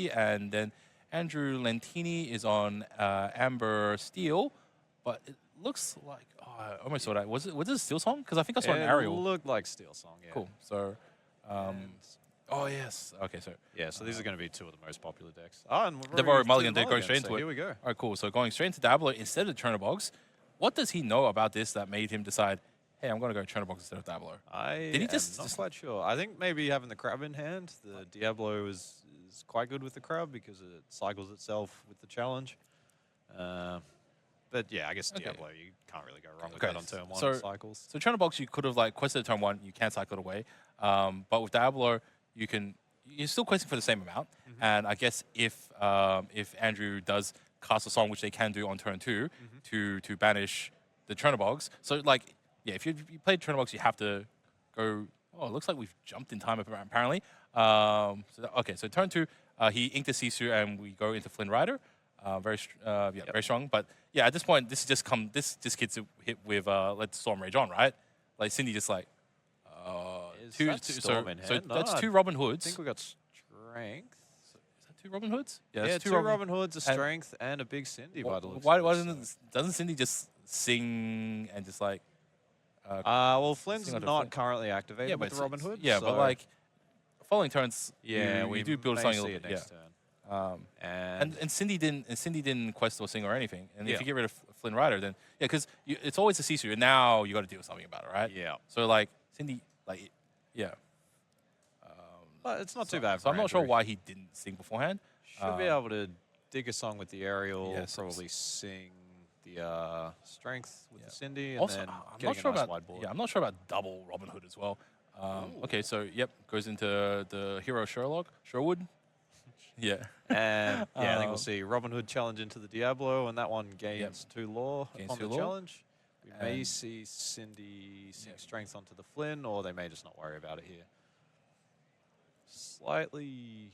Darcy, and then Andrew Lentini is on Amber Steel. But it looks like I almost saw that. Was it a Steelsong? Because I think I saw an Ariel. It looked like Steelsong, yeah. Cool. So, oh yes. Okay, so yeah, so these are going to be two of the most popular decks. Oh, and they've already mulliganed. They're going straight into it. Here we go. All right, cool. So going straight into Diablo instead of Chernobog. What does he know about this that made him decide, hey, I'm going to go Chernobog instead of Diablo? Did he just not quite sure. I think maybe having the crab in hand, the Diablo is quite good with the crab because it cycles itself with the challenge. But yeah, I guess Diablo, you can't really go wrong with that on turn one. Cycles. So Chernobog, you could have like quested turn one, you can cycle it away. But with Diablo, you're still questing for the same amount. And I guess if Andrew does cast a song, which they can do on turn two, to banish the Chernobogs. So like, yeah, if you played Chernobogs, you have to go. Oh, it looks like we've jumped in time apparently. So turn two, he inked the Sisu, and we go into Flynn Rider. Very strong. But yeah, at this point, this gets hit with let the Storm Rage on, right? Like Cindy just like that's two Robin Hoods. I think we got strength. Is that two Robin Hoods? Yeah, two Robin Hoods, a strength, and a big Cindy. Why doesn't Cindy just sing and just like? Well, Flynn's not currently activated with the Robin Hood. Yeah, but like following turns, we do build something a little bit. Next turn. And Cindy didn't quest or sing or anything. And if you get rid of Flynn Rider, then because it's always a Sisu, and now you got to do something about it, right? Yeah. So like Cindy, like but it's not too bad. So I'm not sure why he didn't sing beforehand. Should be able to dig a song with the aerial. Yeah, probably sing the strength with the Cindy, and also, then I'm not sure about wide board. Yeah, I'm not sure about double Robin Hood as well. Okay, so goes into the hero Sherwood. Yeah. And I think we'll see Robin Hood challenge into the Diablo, and that one gains 2 lore on the challenge. We may see Cindy sing strength onto the Flynn, or they may just not worry about it here. Slightly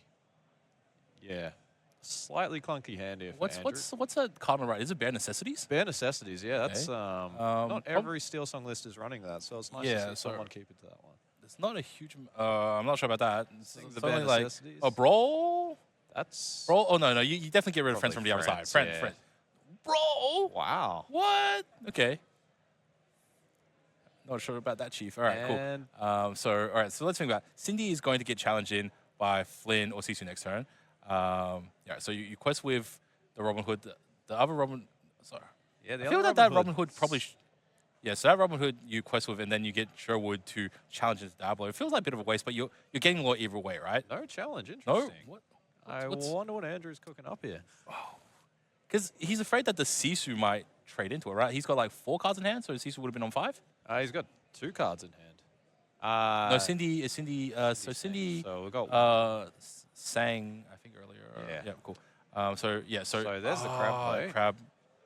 clunky hand here. What's that card on the right? Is it Bare Necessities? Bare Necessities, yeah. That's not every Steelsong list is running that, so it's nice to see someone keep it to that one. It's not a huge. I'm not sure about that. It's Bare Necessities. Like a Brawl. That's Brawl. Oh no, you definitely get rid of friends from the other side. Friend. Brawl. Wow. What? Okay. Not sure about that, Chief. All right, cool. So let's think about it. Cindy is going to get challenged in by Flynn or Sisu next turn. So you quest with the Robin Hood. The other Robin... Sorry. Yeah, I feel that Robin Hood probably... so that Robin Hood you quest with, and then you get Sherwood to challenge into Diablo. It feels like a bit of a waste, but you're getting lore either way, right? No challenge. Interesting. No? I wonder what Andrew's cooking up here. Because he's afraid that the Sisu might trade into it, right? He's got like 4 cards in hand, so Sisu would have been on 5? He's got 2 cards in hand. No, Cindy. So we got sang, I think earlier. Yeah, cool. So there's the crab play. Crab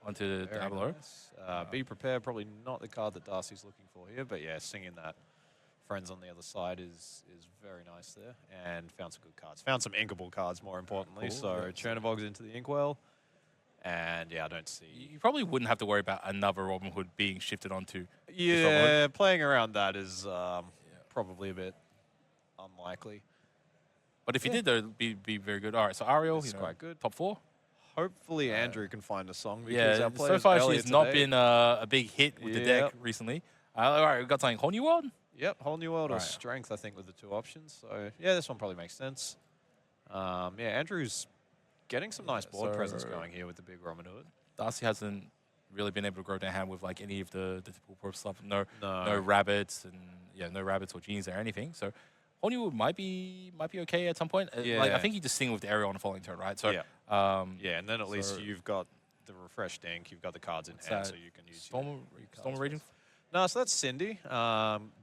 onto Diablo. Nice. Be prepared. Probably not the card that Darcy's looking for here, but yeah, singing that friends on the other side is very nice there, and found some good cards. Found some inkable cards, more importantly. Cool. So Chernobog's into the Inkwell. And yeah, I don't see. You probably wouldn't have to worry about another Robin Hood being shifted onto. Yeah, playing around that is probably a bit unlikely. But if you did, though, it'd be very good. All right, so Ariel, quite good. Top 4. Hopefully, Andrew can find a song. Because our so far she's not been a big hit with the deck recently. All right, we've got something Whole New World. Yep, Whole New World or Strength, I think, with the 2 options. So yeah, this one probably makes sense. Andrew's getting some nice board presence going here with the big Robin Hood. Darcy hasn't really been able to grow their hand with like any of the typical prop stuff. No rabbits and no rabbits or genies or anything. So Whole New World might be okay at some point. Like I think you just sing with the Ariel on the following turn, right? So and then at least you've got the refreshed ink, you've got the cards in hand, so you can use Storm Raging. No, so that's Cindy.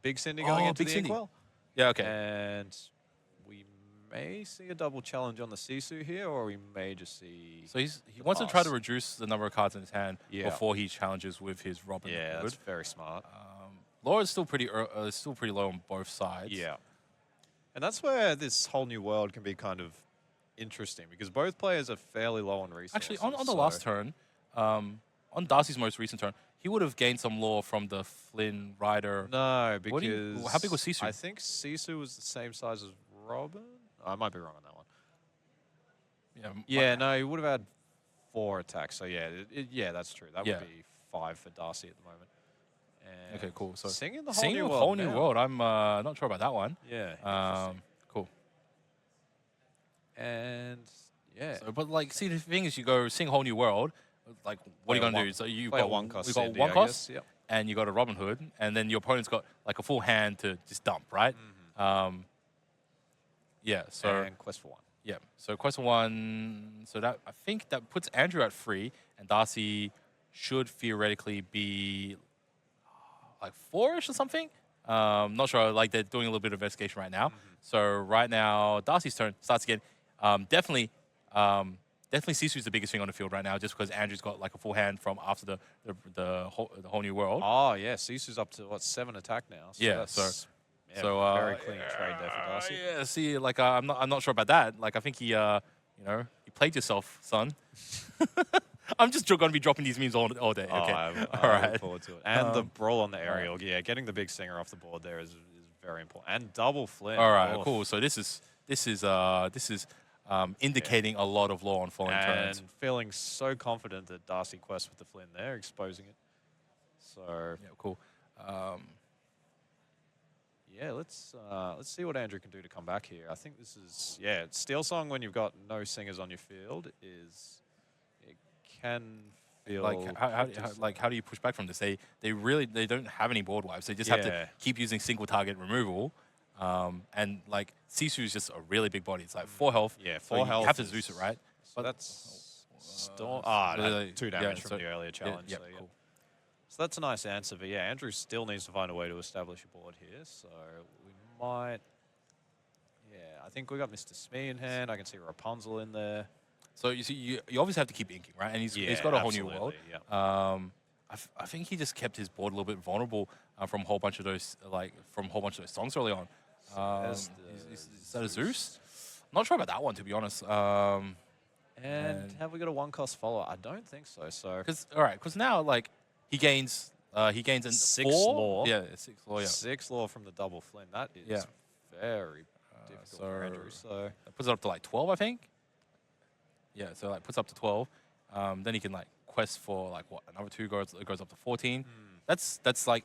Big Cindy going into the Inkwell. Yeah, okay. And we may see a double challenge on the Sisu here, or we may just see... So he wants to try to reduce the number of cards in his hand before he challenges with his Robin Hood. Yeah, that's very smart. Lore is still pretty low on both sides. Yeah. And that's where this Whole New World can be kind of interesting, because both players are fairly low on resources. Actually, on the last turn, on Darcy's most recent turn, he would have gained some lore from the Flynn Rider. No, because... How big was Sisu? I think Sisu was the same size as Robin. I might be wrong on that one. Yeah, no, he would have had 4 attacks. So yeah, yeah, that's true. That Yeah. would be 5 for Darcy at the moment. And Okay, cool. So singing the whole singing new with world. whole new now. world. I'm not sure about that one. Yeah. Interesting. Cool. And yeah. So, but like, see, the thing is, you go sing whole new world. Like, what are you gonna do? So you've got one cost. We've got Cindy, one I cost, guess. Yep. and you got a Robin Hood, and then your opponent's got like a full hand to just dump, right? Yeah. So And quest for 1. yeah. So quest for 1. So that I think that puts Andrew at 3, and Darcy should theoretically be like 4-ish or something. Not sure. Like, they're doing a little bit of investigation right now. So right now, Darcy's turn starts again. Definitely Sisu's the biggest thing on the field right now, just because Andrew's got like a full hand from after the whole new world. Oh yeah, Sisu's up to what, 7 attack now. So Yeah, that's, so very clean trade there for Darcy. Yeah. See, like I'm not sure about that. Like, I think he you played yourself, son. I'm just going to be dropping these memes all day. Oh, Okay. I All right. look forward to it. And the brawl on the aerial, yeah, getting the big singer off the board there is very important. And double flip. All right, cool. So this is indicating a lot of law on falling turns. And feeling so confident that Darcy quests with the Flynn there, exposing it. So Yeah, cool. yeah, let's see what Andrew can do to come back here. I think this is Steelsong when you've got no singers on your field it can feel Like how do you push back from this? They don't have any board wipes. They just have to keep using single target removal. And like Sisu is just a really big body. It's like 4 health. Yeah, so 4 health. You have to Zeus it, right? So that's Storm. No, 2 damage from so, the earlier challenge. Yeah, so, yeah. cool. So that's a nice answer. But yeah, Andrew still needs to find a way to establish a board here. So we might. Yeah, I think we got Mr. Smee in hand. I can see Rapunzel in there. So you see, you obviously have to keep inking, right? And he's got a whole new world. Yeah. I think he just kept his board a little bit vulnerable from a whole bunch of those songs early on. Is that a Zeus? Not sure about that one, to be honest. And have we got a 1-cost follow? I don't think so. So because now like he gains a 6 4 law. Yeah, 6 law. Yeah, 6 law from the double Flynn. That is very difficult for Andrew. So that puts it up to like 12, I think. Yeah, so like puts up to 12. Then he can like quest for like what, another 2 goes up to 14. That's like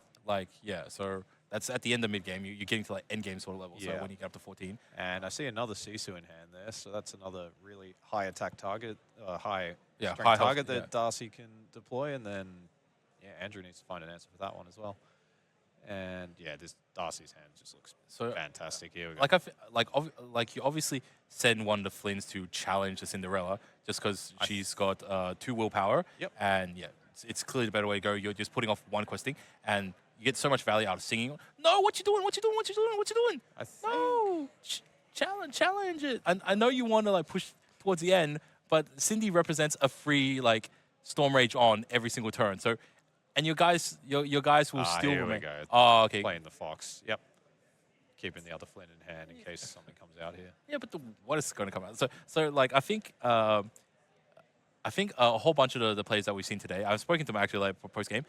yeah. So that's at the end of mid game. You're getting to like end game sort of level. So when you get up to 14. And I see another Sisu in hand there. So that's another really high attack target, high strength high target health, that Darcy can deploy. And then Andrew needs to find an answer for that one as well. And this Darcy's hand just looks fantastic. Here we go. Like you obviously send one of the Flynns to challenge the Cinderella just because she's got 2 willpower. Yep. And it's clearly the better way to go. You're just putting off 1 questing, and you get so much value out of singing. No, what you doing? What you doing? What you doing? What you doing? No, challenge it. I know you want to like push towards the end, but Cindy represents a free like Storm Rage on every single turn. So. And your guys will still here remain. we go. Oh, okay. Playing the Fox. Yep. Keeping the other Flynn in hand in case something comes out here. Yeah, but what is going to come out? So like I think a whole bunch of the players that we've seen today. I've spoken to them actually like post game.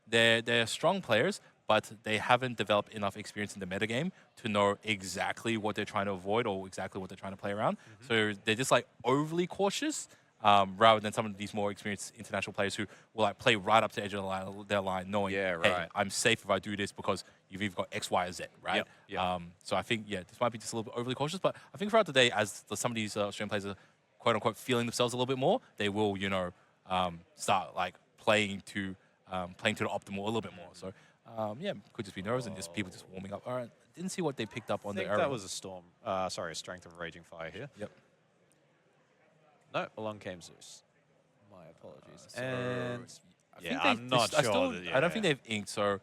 They're strong players, but they haven't developed enough experience in the metagame to know exactly what they're trying to avoid or exactly what they're trying to play around. So they're just like overly cautious. Rather than some of these more experienced international players who will like play right up to the edge of their line, knowing, hey, I'm safe if I do this because you've either got X, Y, or Z, right? Yep. So I think, this might be just a little bit overly cautious, but I think throughout the day, as some of these Australian players are quote-unquote feeling themselves a little bit more, they will, start like playing to the optimal a little bit more. So, could just be nerves and just people just warming up. All right, didn't see what they picked up on the arrow. That was a storm. A strength of raging fire here. Yep. No, along came Zeus. My apologies. And I'm not sure. I don't think they've inked, so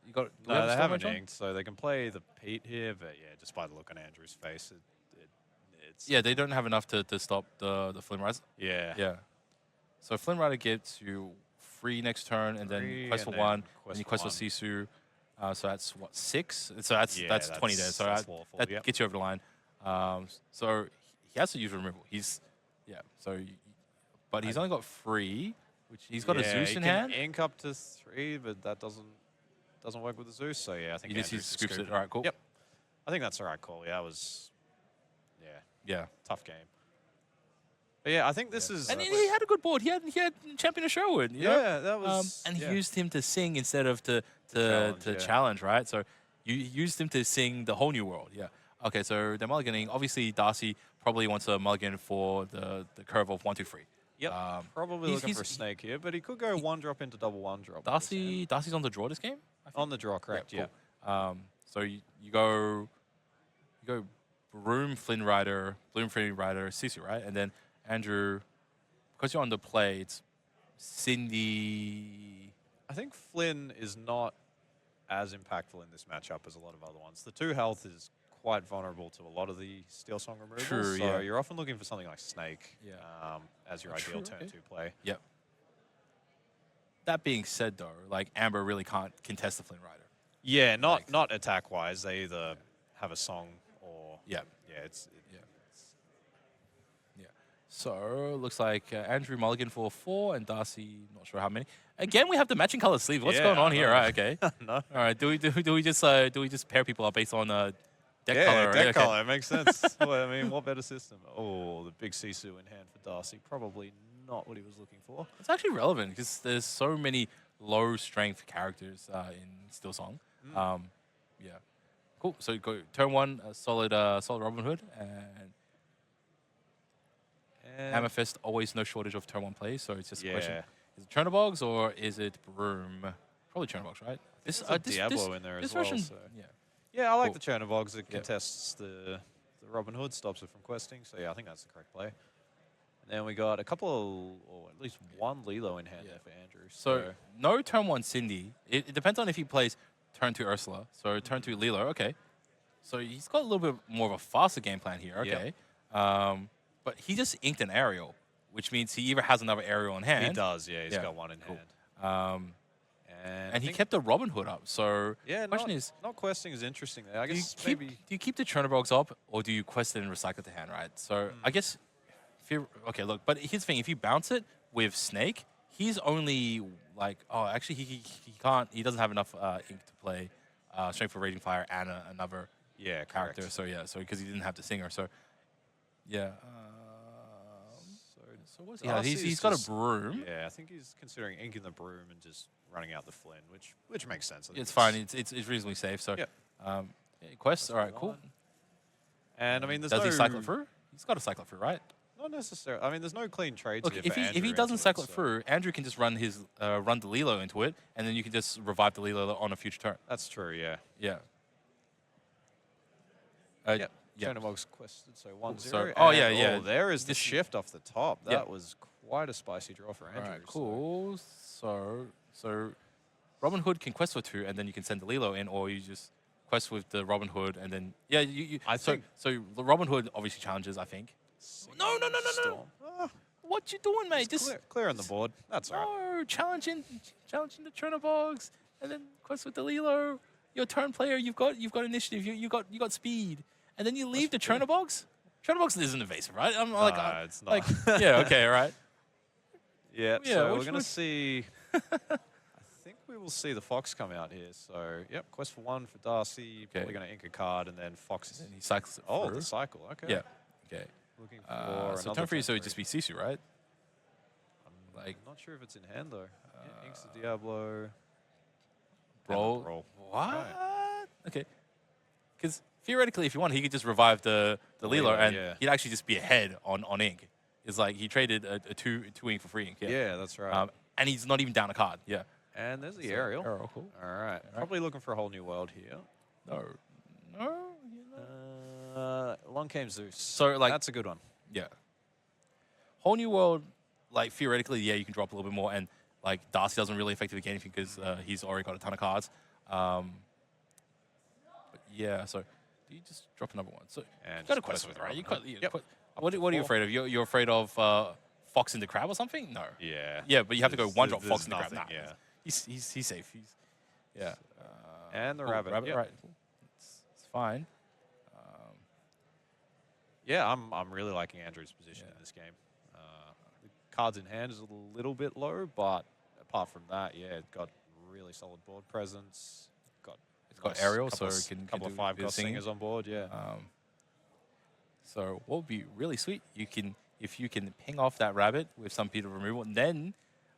you got. No, they haven't inked, so they can play the Pete here. But just by the look on Andrew's face, it's they don't have enough to stop the Flynn Rider. Yeah. So Flynn Rider gets you free next turn, and then quest for 1, and you quest for Sisu. So that's what, 6. So that's 20 there. So that gets you over the line. So he has to use removal. But he's only got 3, which he's got a Zeus in hand. Ink up to 3, but that doesn't work with the Zeus. So I think he scoops it. All right, cool. Yep, I think that's the right call. Yeah, it was. Yeah, tough game. But yeah, I think this is. And he had a good board. He had Champion of Sherwood. You know? Yeah, that was. And yeah. he used him to sing instead of to Challenge, challenge, right? So you used him to sing the whole new world. Yeah. Okay, so they're mulliganing. Obviously, Darcy probably wants a mulligan for the curve of 1, 2, 3. Yep. Probably looking for a snake here, but he could go 1-drop into double 1-drop. Darcy's on the draw this game. I think? On the draw, correct? Yeah. Cool. So you go Broom, Flynn Rider, Sisu, right? And then Andrew, because you're on the play, it's Cindy. I think Flynn is not as impactful in this matchup as a lot of other ones. The 2 health is quite vulnerable to a lot of the Steelsong removals. True, so yeah. you're often looking for something like Snake as your ideal turn 2 play. Yep. That being said, though, like Amber really can't contest the Flynn Rider. Yeah, not attack wise. They either have a song or it's So looks like Andrew mulligan for 4 and Darcy not sure how many. Again, we have the matching color sleeve. What's going on here? Right, okay. No. All right. Do we just pair people up based on deck color? Deck color. It makes sense. Well, I mean, what better system? Oh, the big Sisu in hand for Darcy. Probably not what he was looking for. It's actually relevant because there's so many low strength characters in Steelsong. Yeah. Cool. So you go turn 1, solid Robin Hood and Amethyst. Always no shortage of turn 1 plays. So it's just a question: is it Chernobyls or is it Broom? Probably Chernobyls, right? This Diablo in there as well. Version, So. yeah. Yeah, I like the Chernobyls. It contests the Robin Hood, stops it from questing. So yeah, I think that's the correct play. And then we got a couple of, or at least one Lilo in hand there for Andrew. So no turn 1 Cindy. It depends on if he plays turn 2 Ursula. So turn 2 Lilo. Okay. So he's got a little bit more of a faster game plan here. Okay. But he just inked an aerial, which means he either has another aerial in hand. He does, yeah. He's got one in hand. And he kept the Robin Hood up. So yeah, the question is, not questing is interesting there. I guess do you keep the Chernobyls up or do you quest it and recycle the hand, right? So I guess okay, look, but here's the thing: if you bounce it with Snake, he's only like actually he can't. He doesn't have enough ink to play Strength for Raging Fire and another character. Correct. So so because he didn't have the singer. So yeah. So what's he's got a Broom. Yeah, I think he's considering inking the Broom and just running out the Flynn, which makes sense. It's fine. It's reasonably safe. So quests. All right, cool. And I mean, does he cycle it through? He's got to cycle it through, right? Not necessarily. I mean, there's no clean trades. Look, if he doesn't cycle it through, Andrew can just run the Lilo into it, and then you can just revive the Lilo on a future turn. That's true. Yeah. Yeah. Chernobyls quested, so 1-0. So, Oh, there is the shift off the top. That was quite a spicy draw for Andrew. All right, cool. So Robin Hood can quest for 2, and then you can send the Lilo in, or you just quest with the Robin Hood, and then I think so. The Robin Hood obviously challenges. I think. No. What you doing, mate? Just clear on the board. That's all right. No, challenging the Chernobyls, and then quest with the Lilo. Your turn player, you've got initiative. You got speed. And then you leave the Chernobyls? Chernobyls isn't evasive, right? I'm like, it's not. Okay, all right. So we're going to see... I think we will see the Fox come out here. So, quest for 1 for Darcy. Probably going to ink a card, and then Fox... And he cycles it through. the cycle. Okay. Yeah. Okay. Looking for so turn for you, so it'd just be Sisu, right? I'm not sure if it's in hand, though. Inks the Diablo. Roll. What? Right. Okay. Because... theoretically, if you want, he could just revive the Lilo, and he'd actually just be ahead on ink. It's like he traded a two ink for free ink. Yeah, that's right. And he's not even down a card. Yeah. And there's the aerial. Cool. All right. Probably looking for a whole new world here. No. Along came Zeus. So that's a good one. Yeah. Whole new world, like theoretically, you can drop a little bit more, and like Darcy doesn't really effectively get anything because he's already got a ton of cards. So. You just drop another one. So you got a quest with it, right? What are you afraid of? You're afraid of Fox in the Crab or something? No. Yeah. Yeah, but you have to go 1-drop Fox in the Crab. Nah, yeah. He's safe. And the rabbit. Right. It's fine. I'm really liking Andrew's position in this game. The cards in hand is a little bit low, but apart from that, got really solid board presence. It's got aerial, so it can couple of 5-cost singers on board. So what would be really sweet, you can if you can ping off that rabbit with some beat of removal, and then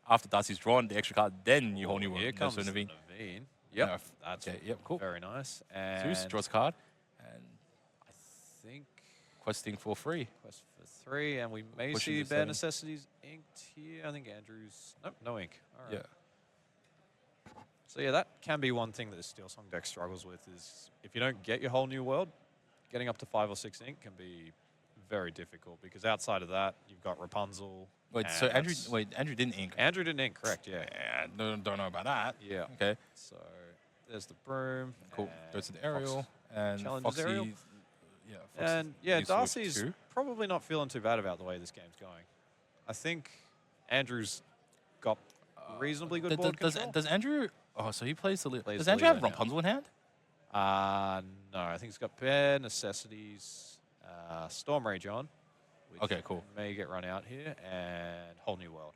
after Darcy's drawn the extra card, then you hold new world. Here comes Naveen. Naveen. Yep, No, that's okay, yep, cool. very nice. And Zeus draws a card, and I think questing for free. quest for 3, and we may Pushing see to Bare 7. Necessities inked here. I think Andrew's... Nope, no ink. All right. Yeah. So yeah, that can be one thing that the Steelsong deck struggles with is if you don't get your whole new world, getting up to 5 or 6 ink can be very difficult because outside of that, you've got Rapunzel. Wait, so Andrew didn't ink. Andrew didn't ink, correct, yeah. Yeah, don't know about that. Yeah. Okay. So there's the broom. Cool. Goes to the aerial and challenges Foxy. aerial. Yeah. Foxy And yeah, needs to whip Darcy's 2. probably not feeling too bad about the way this game's going. I think Andrew's got reasonably good board control. Does Andrew? Oh, so he plays the. Plays Does the Andrew have leader now. Rapunzel in hand? No, I think he's got Bare Necessities, Storm Rage on. Which Okay, cool. may get run out here, and Whole New World.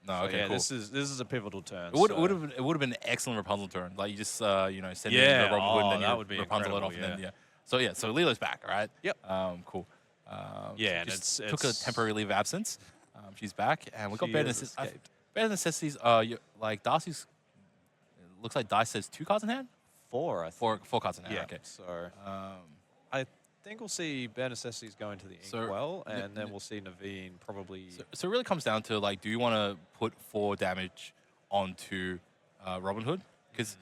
No, So okay, yeah, cool. this is a pivotal turn. It would so- have been an excellent Rapunzel turn. Like you just send in Yeah, the Robin Hood, and then that you would be Rapunzel it off, incredible, and then So Lilo's back, right? Yep. Cool. Yeah, and just it's took a temporary leave of absence. She's back, and we got She Bare has Necessities. escaped. Bare Necessities. Like Darcy's. It looks like Dice has 2 cards in hand. 4, I think. 4 cards in hand. Yeah. Okay. So Um, I think we'll see Bare Necessities go into the ink So, well, and n- then n- we'll see Naveen probably. so it really comes down to like, do you want to put 4 damage onto Robin Hood? Because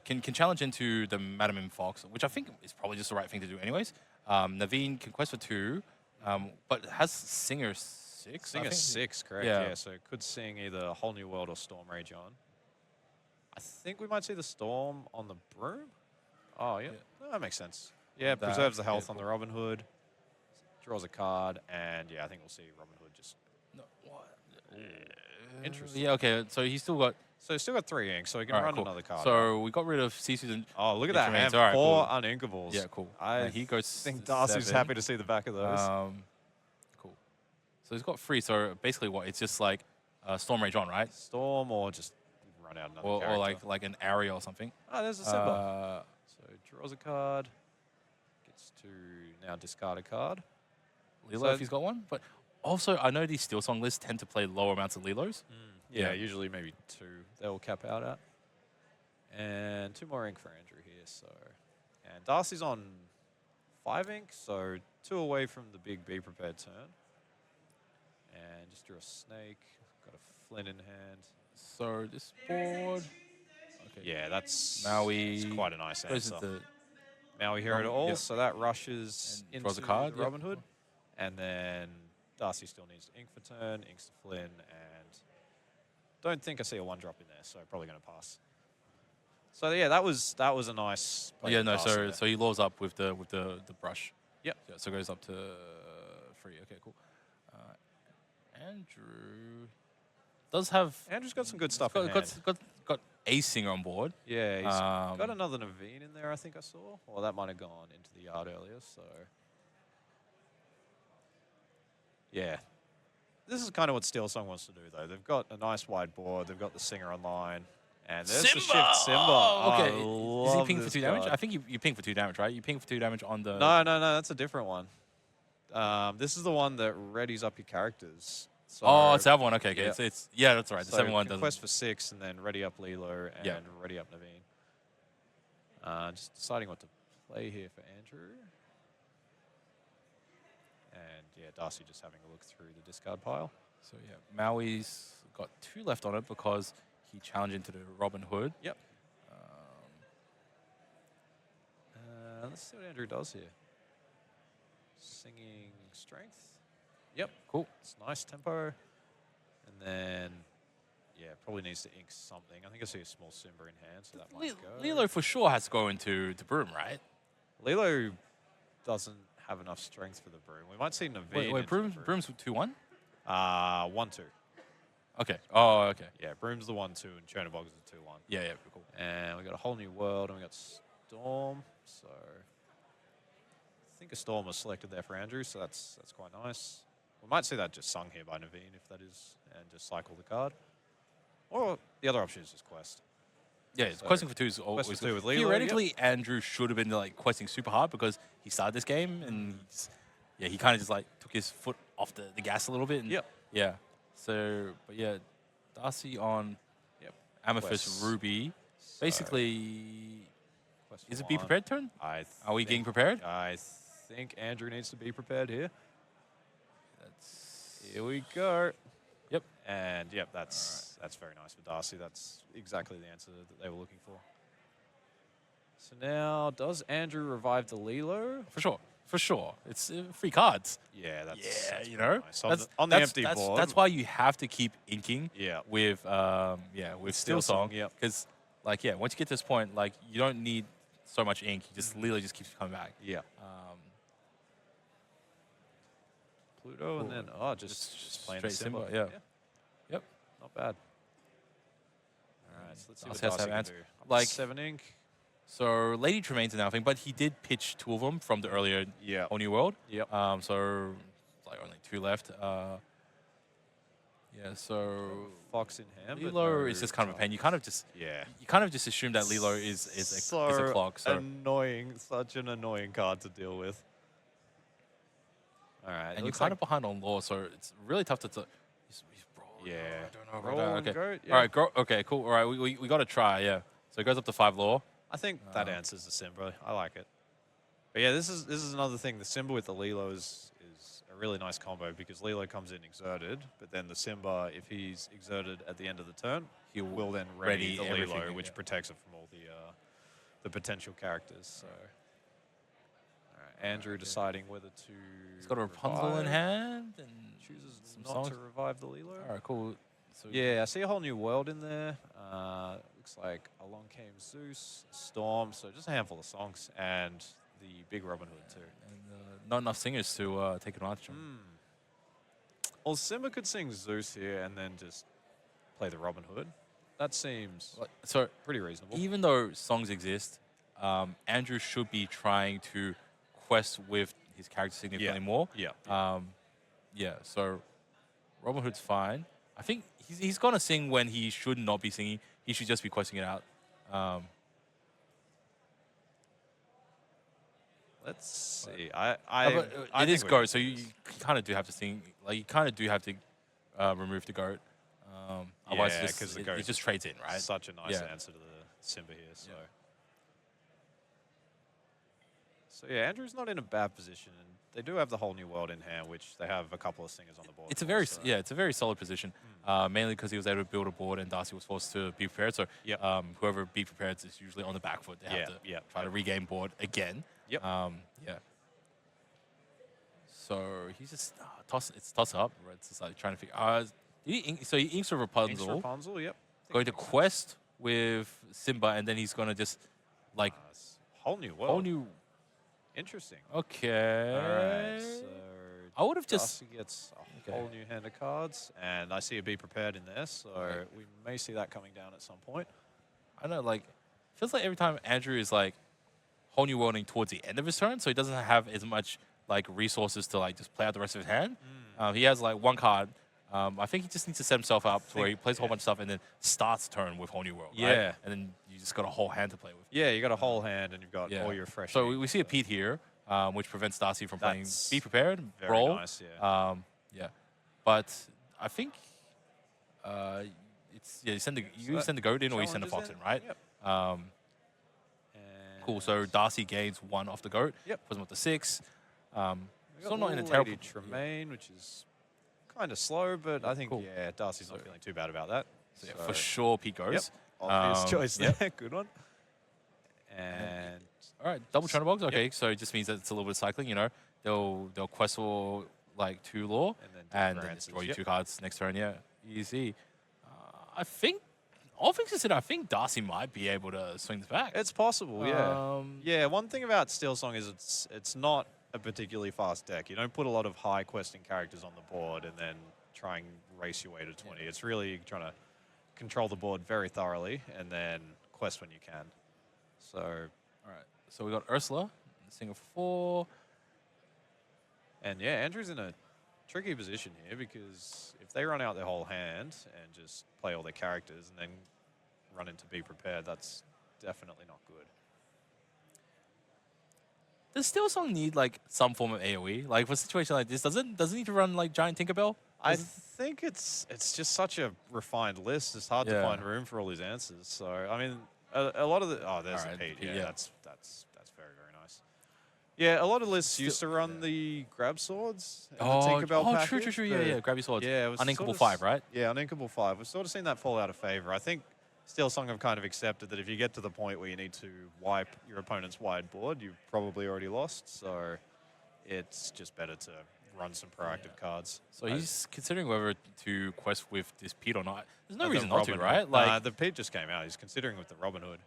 can challenge into the Madam M Fox, which I think is probably just the right thing to do anyways. Naveen can quest for 2, but has Singer 6. I Singer think. 6, correct? Yeah. Yeah. So it could sing either Whole New World or Storm Rage on. I think we might see the Storm on the Broom. Oh yeah, No, that makes sense. Yeah, That- preserves the health yeah, on the cool. Robin Hood. Draws a card, and yeah, I think we'll see Robin Hood just. No, what? Interesting. Yeah. Okay. So he's still got. So he's still got 3 inks, so he can All right, run cool. another card. So we got rid of Cece's and. oh, look at that Instruments, hand! all right, 4 cool. uninkables. Yeah. Cool. I he goes. think Darcy's 7. happy to see the back of those. Cool. So he's got 3. So basically, what? It's just like Storm Rage on, right? Storm or just run out another Or character. like an area or something. Oh, there's a Simba. So draws a card, gets to now discard a card. Lilo, So- if he's got one. But also, I know these Steelsong lists tend to play lower amounts of Lilos. Yeah, Yeah. usually maybe 2 they will cap out at. And 2 more ink for Andrew here. So, and Darcy's on 5 ink, so 2 away from the big Be Prepared turn. And just drew a snake. Got a Flynn in hand. So this board. Okay. Yeah, that's Maui it's quite a nice goes answer. into Maui Hero to Robin- all, yep. so that rushes And into draws a card, the yep. Robin Hood. And then Darcy still needs to ink for turn, inks to Flynn, and don't think I see a 1-drop in there, so probably going to pass. So yeah, that was a nice play. Yeah, from no. Darcy So there. so he lures up with the brush. Yep. Yeah, so it goes up to 3. Okay, cool. Andrew does have. Andrew's got some good stuff in got, hand. got a singer on board. Yeah, he's Um, got another Naveen in there, I think I saw. Well, that might have gone into the yard earlier, so. Yeah. This is kind of what Steelsong wants to do, though. They've got a nice wide board. They've got the singer online. And there's the shift Simba. Oh, okay. I Is he love ping for this 2 damage? card. I think you ping for 2 damage, right? You ping for 2 damage on the. No, that's a different one. This is the one that readies up your characters. So, Oh, it's that one. Okay, okay. yeah. It's yeah, that's all right. The so 7-1 can doesn't. quest for 6 and then ready up Lilo and Yeah. ready up Naveen. Just deciding what to play here for Andrew. And yeah, Darcy just having a look through the discard pile. So yeah, Maui's got 2 left on it because he challenged into the Robin Hood. Yep. Let's see what Andrew does here. Singing Strength. Yep. Cool. It's nice tempo. And then, yeah, probably needs to ink something. I think I see a small Simba in hand, so that might go. Lilo for sure has to go into the Broom, right? Lilo doesn't have enough strength for the Broom. We might see Naveen. Wait, into the Broom's 2-1. 1-2. Okay. Oh, okay. Yeah, Broom's the 1-2 and Chernobog's the 2-1. Yeah, yeah, cool. And we got a Whole New World and we got Storm. So I think a Storm was selected there for Andrew, so that's quite nice. We might see that just sung here by Naveen if that is, and just cycle the card. Or the other option is just quest. Yeah, So, questing for 2 is always for 2 good. with Lilo, Theoretically, Andrew should have been like questing super hard because he started this game and yeah, he kind of just like took his foot off the gas a little bit. And, Yep. Yeah. So, but yeah, Darcy on Yep. Amethyst Quest. Ruby. So, Basically, quest is it be one. prepared turn? Are we getting prepared? I think Andrew needs to be prepared here. That's Here we go. Yep. And yep, that's very nice for Darcy. That's exactly the answer that they were looking for. So now, does Andrew revive the Lilo? For sure. For sure. It's free cards. Yeah, that's Yeah, that's you very know, nice. On the empty board. That's why you have to keep inking. Yeah. With Steelsong, Steelsong. yep. Because like once you get to this point, like you don't need so much ink. You just literally just keeps coming back. Yeah. Pluto and then just playing the straight symbol. Simba, yeah. Yep. Not bad. All right, so let's see what Darcy has Darcy to can have do. like- 7 ink. So Lady Tremaine's another thing, but he did pitch 2 of them from the earlier Yeah. Whole New World. Yep. So like only 2 left. Yeah. So Fox in hand. but Lilo no is just kind of a pain. You kind of just assume that Lilo is a clock. So annoying, such an annoying card to deal with. All right, and you're kind of behind on law, so it's really tough to. He's yeah. I don't know Roll about and that. Okay. goat, yeah. All right. Okay. Cool. All right. We got to try. Yeah. So it goes up to 5 law. I think that answers the Simba. I like it. But yeah, this is another thing. The Simba with the Lilo is a really nice combo because Lilo comes in exerted, but then the Simba, if he's exerted at the end of the turn, he will then ready the everything, Lilo, which yeah. protects it from all the potential characters. So, all right, Andrew deciding whether to. He's got a Rapunzel in revive. hand and Chooses some not songs. to revive the Lilo. All right. Cool. So Yeah, I see a whole new world in there. Looks like Along Came Zeus, Storm, so just a handful of songs, and the big Robin Hood too. And not enough singers to take advantage of. Well, Simba could sing Zeus here and then just play the Robin Hood. That seems So pretty reasonable. even though songs exist, Andrew should be trying to quest with his character significantly more. Yeah. Yeah. So Robin Hood's fine. I think he's gonna sing when he should not be singing. He should just be questing it out. Let's see. I it is goat, so you kind of do have to sing. Like you kind of do have to remove the goat. Otherwise, Yeah, just, 'cause the it goat's just trades in, right? Such a nice Yeah. answer to the Simba here. So yeah, Andrew's not in a bad position, and they do have the whole new world in hand, which they have a couple of singers on the board. It's a for, very so- it's a very solid position. Mainly because he was able to build a board, and Darcy was forced to be prepared. So Yep. whoever be prepared is usually on the back foot. They have to try to regain board again. Yep. Yeah. So he's just it's toss up. Right? It's just like trying to figure. He inks with Inks Rapunzel. Rapunzel, yep. Going to quest with Simba, and then he's gonna just like Whole new world. whole new. Interesting. Okay. All right, so I would have just. Darcy gets a whole new hand of cards, and I see a Be Prepared in there, so we may see that coming down at some point. I don't know, like, feels like every time Andrew is like whole new worlding towards the end of his turn, so he doesn't have as much like resources to like just play out the rest of his hand. He has like 1 card. I think he just needs to set himself up to where he plays a whole bunch of stuff and then starts turn with whole new world. Yeah. Right? And then you just got a whole hand to play with. Yeah, you got a whole hand, and you've got all your fresh. So ink, we see a Pete here, which prevents Darcy from playing. That's Be prepared, very roll. nice, yeah. Yeah, but I think it's you send the goat in or you send the fox challenges in, right? Yep. Cool. So Darcy gains 1 off the goat. Yep. Puts him up to 6. We Still got not in a Lady terrible. Tremaine, which is kind of slow, but I think cool. Darcy's not feeling too bad about that. So, yeah, for sure, Pete goes. Yep. Obvious choice there. yep. Good one. And All right, double China box. Okay, so it just means that it's a little bit of cycling. You know, they'll quest for like 2 law and then answers. draw you Yep. 2 cards next turn. Yeah, easy. I think all things considered, I think Darcy might be able to swing this back. it's possible, yeah. Um, Yeah, one thing about Steelsong is it's not a particularly fast deck. You don't put a lot of high questing characters on the board and then try and race your way to 20. It's really trying to control the board very thoroughly and then quest when you can. So, all right, so we got Ursula, single for 4. and yeah, Andrew's in a tricky position here because if they run out their whole hand and just play all their characters and then run into Be Prepared, that's definitely not good. does Steelsong need like some form of AoE? Like for a situation like this, does it need to run like Giant Tinkerbell? I think it's just such a refined list. It's hard to find room for all these answers. So I mean, a lot of the there's a Pete. Yeah, that's very nice. Yeah, a lot of lists used to run the grab swords. In the Tinkerbell package, true. Yeah. Grab your swords. Yeah, it was Uninkable sort of 5, right? Yeah, Uninkable 5. We've sort of seen that fall out of favor. I think Steelsong have kind of accepted that if you get to the point where you need to wipe your opponent's wide board, you've probably already lost. So it's just better to run some proactive cards. So he's considering whether to quest with this Pete or not. There's no reason not to, right? Like the Pete just came out. He's considering with the Robin Hood.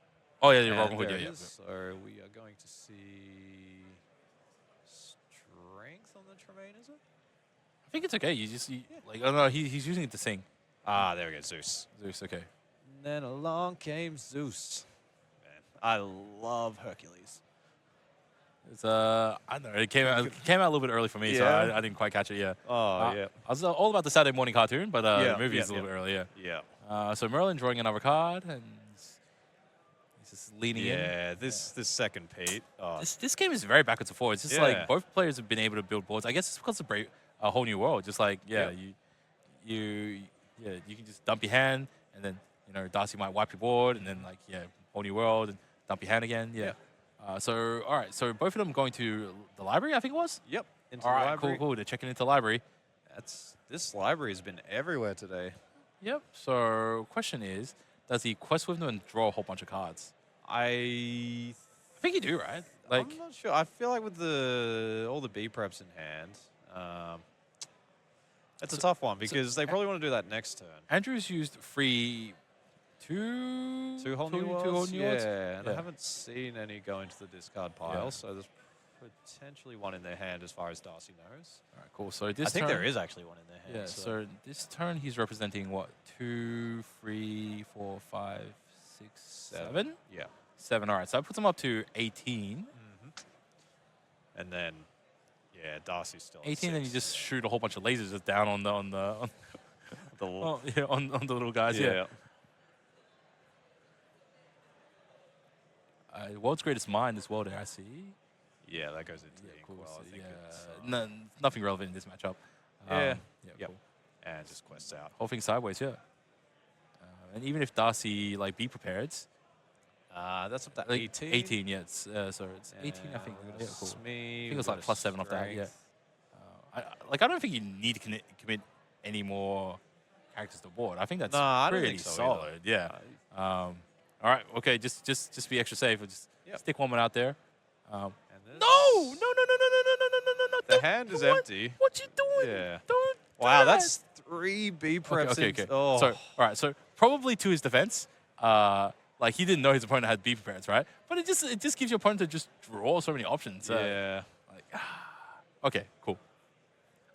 Oh yeah, the Robin Hood. Yeah. So we are going to see strength on the Tremaine, is it? I think it's okay. Like, oh no, he's using it to sing. Ah, there we go, Zeus. Zeus, okay. And then along came Zeus. Man, I love Hercules. It's I don't know. It came out a little bit early for me, so I didn't quite catch it. Yeah. Oh yeah. I was all about the Saturday morning cartoon, but the movie is a little bit early. Yeah. So Merlin drawing another card, and he's just leaning in. Yeah. This second Pete. Oh. This game is very backwards and forwards. It's just like both players have been able to build boards. I guess it's because of a whole new world. Just like you can just dump your hand, and then Darcy might wipe your board, and then like whole new world, and dump your hand again. Yeah. So all right. So both of them going to the library, I think it was. Yep. Into all the right. library. Cool. They're checking into the library. This library has been everywhere today. Yep. So question is, does he quest with them and draw a whole bunch of cards? I think you do, right? Like I'm not sure. I feel like with all the B preps in hand, it's a tough one because they probably want to do that next turn. Andrew's used two whole new worlds. Yeah, and I haven't seen any go into the discard pile, so there's potentially one in their hand as far as Darcy knows. All right, cool. So this I think there is actually one in their hand. Yeah, so this turn he's representing what? 2, 3, 4, 5, 6, 7? Yeah. 7, all right. So that puts him up to 18. And then, Darcy's still 18, and you just shoot a whole bunch of lasers just down on the little guys. Yeah. World's Greatest Mind as well there, I see. Yeah, that goes into the ink well. I think no, nothing relevant in this matchup. Cool. And just quests out. Whole thing sideways, yeah. And even if Darcy be prepared, that's up to 18. 18, yeah. So it's 18, I think. Yeah, cool. I think it was like +7 off that. Yeah. I don't think you need to commit any more characters to the board. I think that's pretty solid. Yeah. All right. Okay. Just be extra safe. Just stick one out there. No. The hand is empty. What you doing? Yeah. Don't. Wow, that's 3 B preps. Okay. Oh. So all right. So probably to his defense, he didn't know his opponent had B prepared, right? But it just gives your opponent to just draw so many options. Okay. Cool.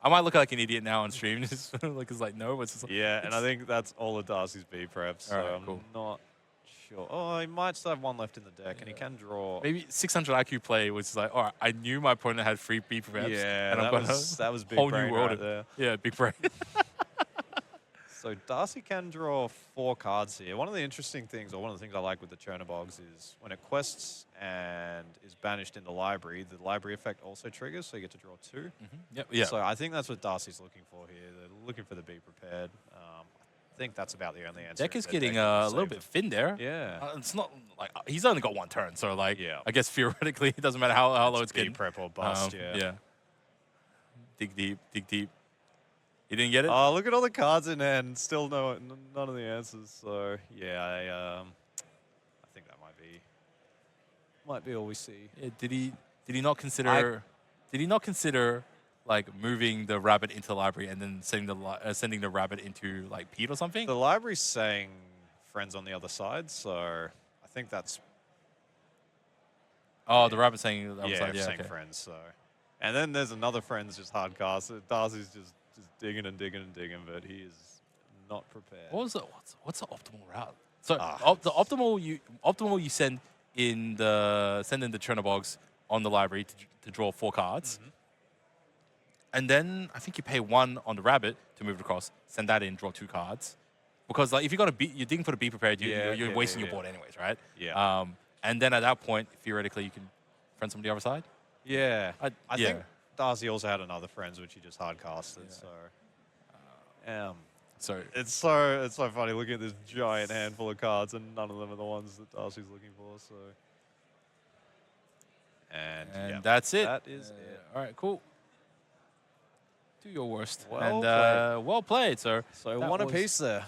I might look like an idiot now on stream. No. And I think that's all of Darcy's B preps. So I'm not sure. Oh, he might still have one left in the deck, and he can draw. Maybe 600 IQ play was like, all right, I knew my opponent had 3 B preps. Yeah, and that was big whole brain new world right there. Yeah, big brain. So Darcy can draw 4 cards here. One of the interesting things, or one of the things I like with the Chernobyls is when it quests and is banished in the library effect also triggers, so you get to draw 2. Yep. Yeah. So I think that's what Darcy's looking for here. They're looking for the be prepared. I think that's about the only answer. Deck is getting a little bit thin there. Yeah. It's not like he's only got 1 turn, so I guess theoretically it doesn't matter how low it's getting. Prep or bust. Yeah. Dig deep. You didn't get it? Oh, look at all the cards in hand. Still none of the answers. So I think that might be all we see. Yeah, did he not consider? Did he not consider moving the rabbit into the library and then sending the rabbit into Pete or something? The library's saying friends on the other side, so I think that's. Oh, the rabbit saying the other side. Yeah, saying friends. So, and then there's another friend's just hard cast. So Darcy's just digging, but he is not prepared. What's the optimal route? So the optimal you send in the Chernobyls on the library to draw 4 cards. And then I think you pay 1 on the rabbit to move it across, send that in, draw 2 cards. Because if you're digging for the be prepared, you're wasting your board anyways, right? Yeah. And then at that point, theoretically, you can friend somebody the other side. Yeah. I yeah. think Darcy also had another Friends, which he just hard casted. Yeah. So, So it's so funny looking at this giant handful of cards, and none of them are the ones that Darcy's looking for. So, and yeah, that's it. That is it. All right, cool. Do your worst. Well played. Well played, sir. So That one was- apiece there.